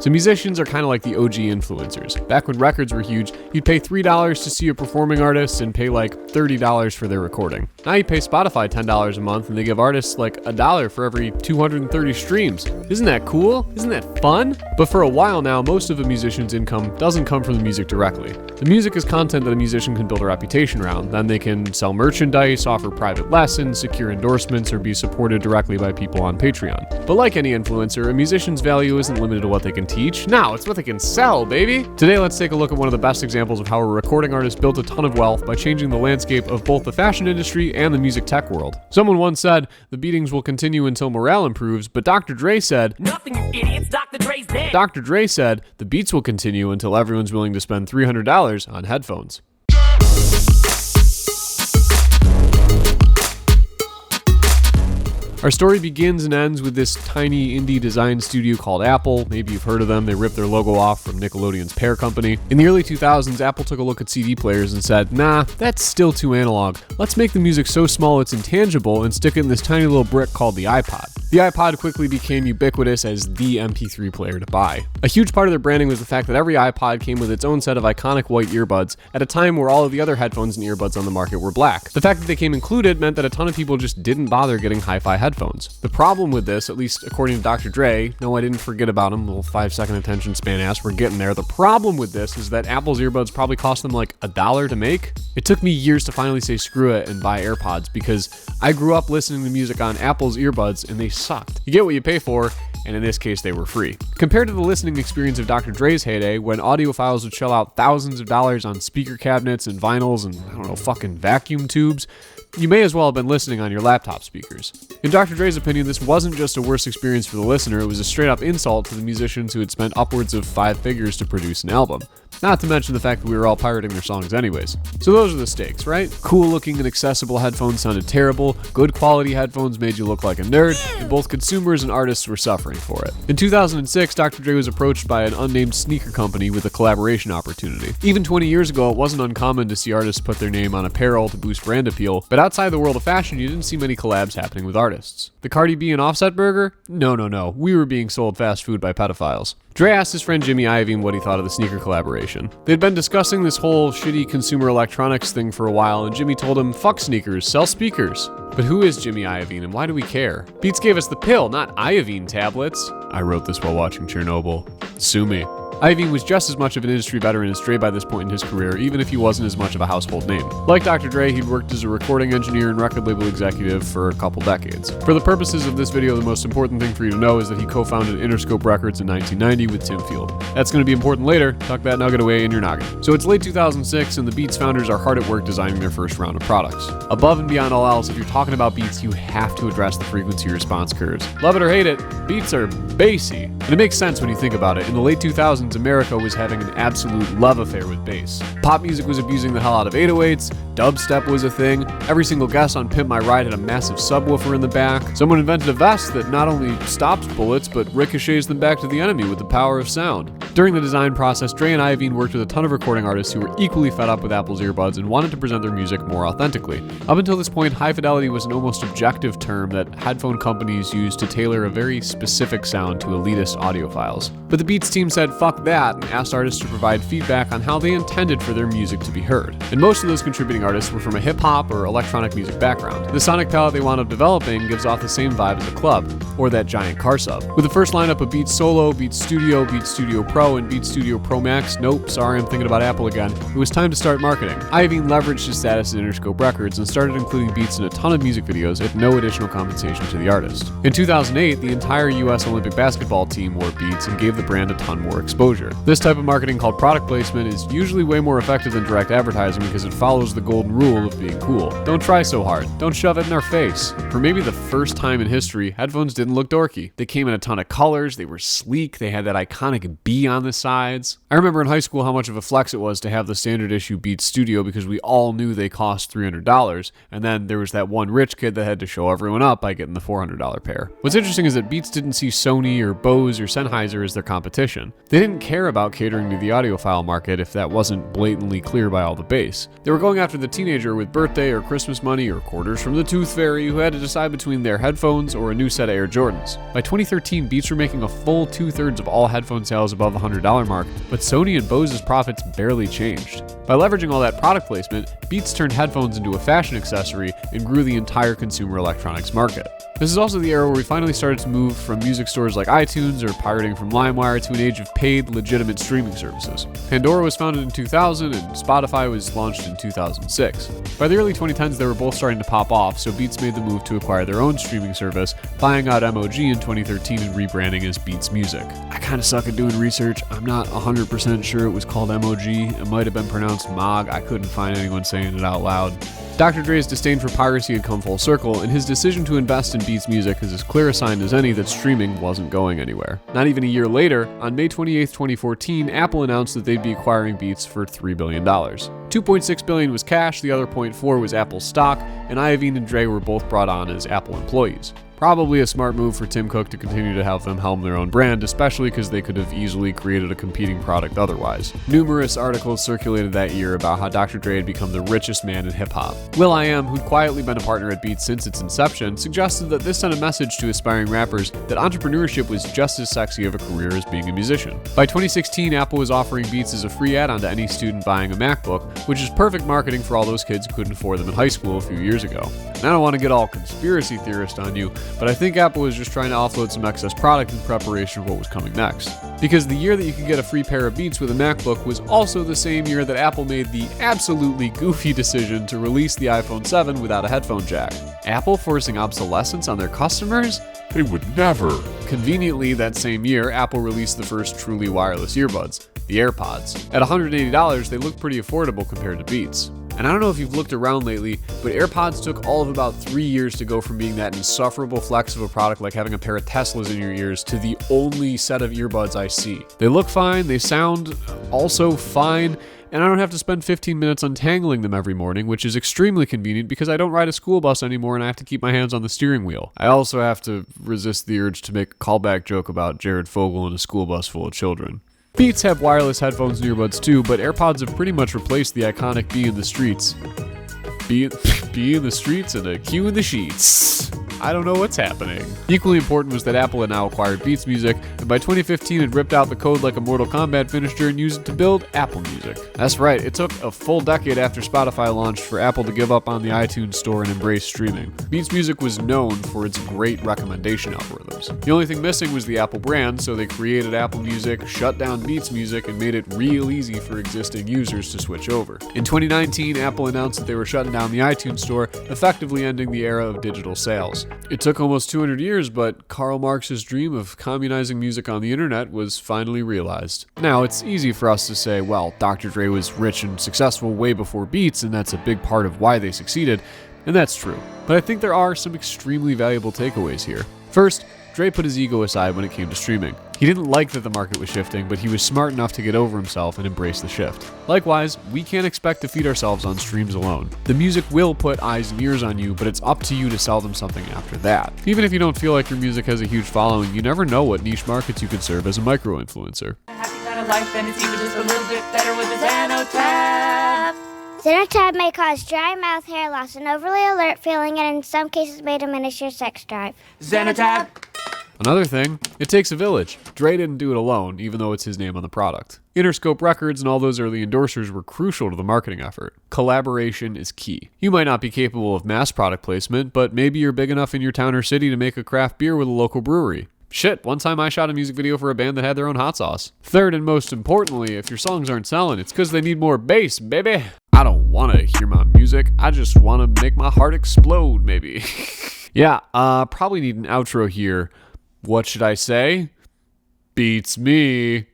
So musicians are kind of like the OG influencers. Back when records were huge, you'd pay $3 to see a performing artist and pay like $30 for their recording. Now you pay Spotify $10 a month and they give artists like $1 for every 230 streams. Isn't that cool? Isn't that fun? But for a while now, most of a musician's income doesn't come from the music directly. The music is content that a musician can build a reputation around. Then they can sell merchandise, offer private lessons, secure endorsements, or be supported directly by people on Patreon. But like any influencer, a musician's value isn't limited to what they can teach. No, it's what they can sell, baby! Today, let's take a look at one of the best examples of how a recording artist built a ton of wealth by changing the landscape of both the fashion industry and the music tech world. Someone once said, the beatings will continue until morale improves, but Dr. Dre said, "Nothing, you idiots, Dr. Dre's dead." Dr. Dre said, the beats will continue until everyone's willing to spend $300 on headphones. Our story begins and ends with this tiny indie design studio called Apple. Maybe you've heard of them. They ripped their logo off from Nickelodeon's Pear Company. In the early 2000s, Apple took a look at CD players and said, nah, that's still too analog. Let's make the music so small it's intangible and stick it in this tiny little brick called the iPod. The iPod quickly became ubiquitous as the MP3 player to buy. A huge part of their branding was the fact that every iPod came with its own set of iconic white earbuds at a time where all of the other headphones and earbuds on the market were black. The fact that they came included meant that a ton of people just didn't bother getting hi-fi headphones. The problem with this, at least according to Dr. Dre, no, I didn't forget about him, little 5-second attention span ass, we're getting there. The problem with this is that Apple's earbuds probably cost them like $1 to make. It took me years to finally say screw it and buy AirPods because I grew up listening to music on Apple's earbuds and they sucked. You get what you pay for, and in this case they were free. Compared to the listening experience of Dr. Dre's heyday, when audiophiles would shell out thousands of dollars on speaker cabinets and vinyls and, I don't know, fucking vacuum tubes, you may as well have been listening on your laptop speakers. In Dr. Dre's opinion, this wasn't just a worse experience for the listener, it was a straight-up insult to the musicians who had spent upwards of 5 figures to produce an album. Not to mention the fact that we were all pirating their songs anyways. So those are the stakes, right? Cool-looking and accessible headphones sounded terrible, good quality headphones made you look like a nerd, and both consumers and artists were suffering for it. In 2006, Dr. Dre was approached by an unnamed sneaker company with a collaboration opportunity. Even 20 years ago, it wasn't uncommon to see artists put their name on apparel to boost brand appeal, but outside the world of fashion, you didn't see many collabs happening with artists. The Cardi B and Offset burger? No. We were being sold fast food by pedophiles. Dre asked his friend Jimmy Iovine what he thought of the sneaker collaboration. They'd been discussing this whole shitty consumer electronics thing for a while, and Jimmy told him, fuck sneakers, sell speakers. But who is Jimmy Iovine and why do we care? Beats gave us the pill, not Iovine tablets. I wrote this while watching Chernobyl. Sue me. Iovine was just as much of an industry veteran as Dre by this point in his career, even if he wasn't as much of a household name. Like Dr. Dre, he'd worked as a recording engineer and record label executive for a couple decades. For the purposes of this video, the most important thing for you to know is that he co-founded Interscope Records in 1990 with Tim Field. That's going to be important later. Tuck that nugget away in your noggin. So it's late 2006, and the Beats founders are hard at work designing their first round of products. Above and beyond all else, if you're talking about Beats, you have to address the frequency response curves. Love it or hate it, Beats are bassy. And it makes sense when you think about it. In the late 2000s, America was having an absolute love affair with bass. Pop music was abusing the hell out of 808s, dubstep was a thing, every single guest on Pimp My Ride had a massive subwoofer in the back. Someone invented a vest that not only stops bullets, but ricochets them back to the enemy with the power of sound. During the design process, Dre and Iovine worked with a ton of recording artists who were equally fed up with Apple's earbuds and wanted to present their music more authentically. Up until this point, high fidelity was an almost objective term that headphone companies used to tailor a very specific sound to elitist audiophiles. But the Beats team said fuck that and asked artists to provide feedback on how they intended for their music to be heard. And most of those contributing artists were from a hip-hop or electronic music background. The sonic palette they wound up developing gives off the same vibe as a club, or that giant car sub. With the first lineup of Beats Solo, Beats Studio Pro, and Beats Studio Pro Max, nope, sorry, I'm thinking about Apple again, it was time to start marketing. Iovine leveraged his status at Interscope Records and started including Beats in a ton of music videos at no additional compensation to the artist. In 2008, the entire US Olympic basketball team wore Beats and gave the brand a ton more exposure. This type of marketing called product placement is usually way more effective than direct advertising because it follows the golden rule of being cool. Don't try so hard. Don't shove it in our face. For maybe the first time in history, headphones didn't look dorky. They came in a ton of colors, they were sleek, they had that iconic B on the sides. I remember in high school how much of a flex it was to have the standard issue Beats Studio because we all knew they cost $300, and then there was that one rich kid that had to show everyone up by getting the $400 pair. What's interesting is that Beats didn't see Sony or Bose or Sennheiser as their competition. They didn't didn't care about catering to the audiophile market if that wasn't blatantly clear by all the bass. They were going after the teenager with birthday or Christmas money or quarters from the Tooth Fairy who had to decide between their headphones or a new set of Air Jordans. By 2013, Beats were making a full 2/3 of all headphone sales above the $100 mark, but Sony and Bose's profits barely changed. By leveraging all that product placement, Beats turned headphones into a fashion accessory and grew the entire consumer electronics market. This is also the era where we finally started to move from music stores like iTunes or pirating from LimeWire to an age of paid, legitimate streaming services. Pandora was founded in 2000 and Spotify was launched in 2006. By the early 2010s, they were both starting to pop off, so Beats made the move to acquire their own streaming service, buying out MOG in 2013 and rebranding as Beats Music. I kinda suck at doing research. I'm not 100% sure it was called MOG. It might have been pronounced MOG. I couldn't find anyone saying it out loud. Dr. Dre's disdain for piracy had come full circle, and his decision to invest in Beats Music is as clear a sign as any that streaming wasn't going anywhere. Not even a year later, on May 28, 2014, Apple announced that they'd be acquiring Beats for $3 billion. $2.6 billion was cash, the other $0.4 was Apple's stock, and Iovine and Dre were both brought on as Apple employees. Probably a smart move for Tim Cook to continue to have them helm their own brand, especially because they could have easily created a competing product otherwise. Numerous articles circulated that year about how Dr. Dre had become the richest man in hip-hop. will.i.am, who'd quietly been a partner at Beats since its inception, suggested that this sent a message to aspiring rappers that entrepreneurship was just as sexy of a career as being a musician. By 2016, Apple was offering Beats as a free add-on to any student buying a MacBook, which is perfect marketing for all those kids who couldn't afford them in high school a few years ago. And I don't want to get all conspiracy theorist on you, but I think Apple was just trying to offload some excess product in preparation for what was coming next. Because the year that you could get a free pair of Beats with a MacBook was also the same year that Apple made the absolutely goofy decision to release the iPhone 7 without a headphone jack. Apple forcing obsolescence on their customers? They would never. Conveniently, that same year, Apple released the first truly wireless earbuds, the AirPods. At $180, they look pretty affordable compared to Beats. And I don't know if you've looked around lately, but AirPods took all of about 3 years to go from being that insufferable flex of a product like having a pair of Teslas in your ears to the only set of earbuds I see. They look fine, they sound also fine, and I don't have to spend 15 minutes untangling them every morning, which is extremely convenient because I don't ride a school bus anymore and I have to keep my hands on the steering wheel. I also have to resist the urge to make a callback joke about Jared Fogle in a school bus full of children. Beats have wireless headphones and earbuds too, but AirPods have pretty much replaced the iconic Be in the Streets. Be in the streets and a Q in the sheets. I don't know what's happening. Equally important was that Apple had now acquired Beats Music, and by 2015 had ripped out the code like a Mortal Kombat finisher and used it to build Apple Music. That's right, it took a full decade after Spotify launched for Apple to give up on the iTunes store and embrace streaming. Beats Music was known for its great recommendation algorithms. The only thing missing was the Apple brand, so they created Apple Music, shut down Beats Music, and made it real easy for existing users to switch over. In 2019, Apple announced that they were shutting down the iTunes store, effectively ending the era of digital sales. It took almost 200 years, but Karl Marx's dream of communizing music on the internet was finally realized. Now, it's easy for us to say, well, Dr. Dre was rich and successful way before Beats, and that's a big part of why they succeeded, and that's true. But I think there are some extremely valuable takeaways here. First, Dre put his ego aside when it came to streaming. He didn't like that the market was shifting, but he was smart enough to get over himself and embrace the shift. Likewise, we can't expect to feed ourselves on streams alone. The music will put eyes and ears on you, but it's up to you to sell them something after that. Even if you don't feel like your music has a huge following, you never know what niche markets you could serve as a micro-influencer. Happy kind of life, and it's even just a little bit better with the Xanotab. Xanotab may cause dry mouth, hair loss, an overly alert feeling, and in some cases may diminish your sex drive. Xanotab. Another thing, it takes a village. Dre didn't do it alone, even though it's his name on the product. Interscope Records and all those early endorsers were crucial to the marketing effort. Collaboration is key. You might not be capable of mass product placement, but maybe you're big enough in your town or city to make a craft beer with a local brewery. Shit, one time I shot a music video for a band that had their own hot sauce. Third and most importantly, if your songs aren't selling, it's because they need more bass, baby. I don't want to hear my music, I just want to make my heart explode, maybe. Yeah, probably need an outro here. What should I say? Beats me.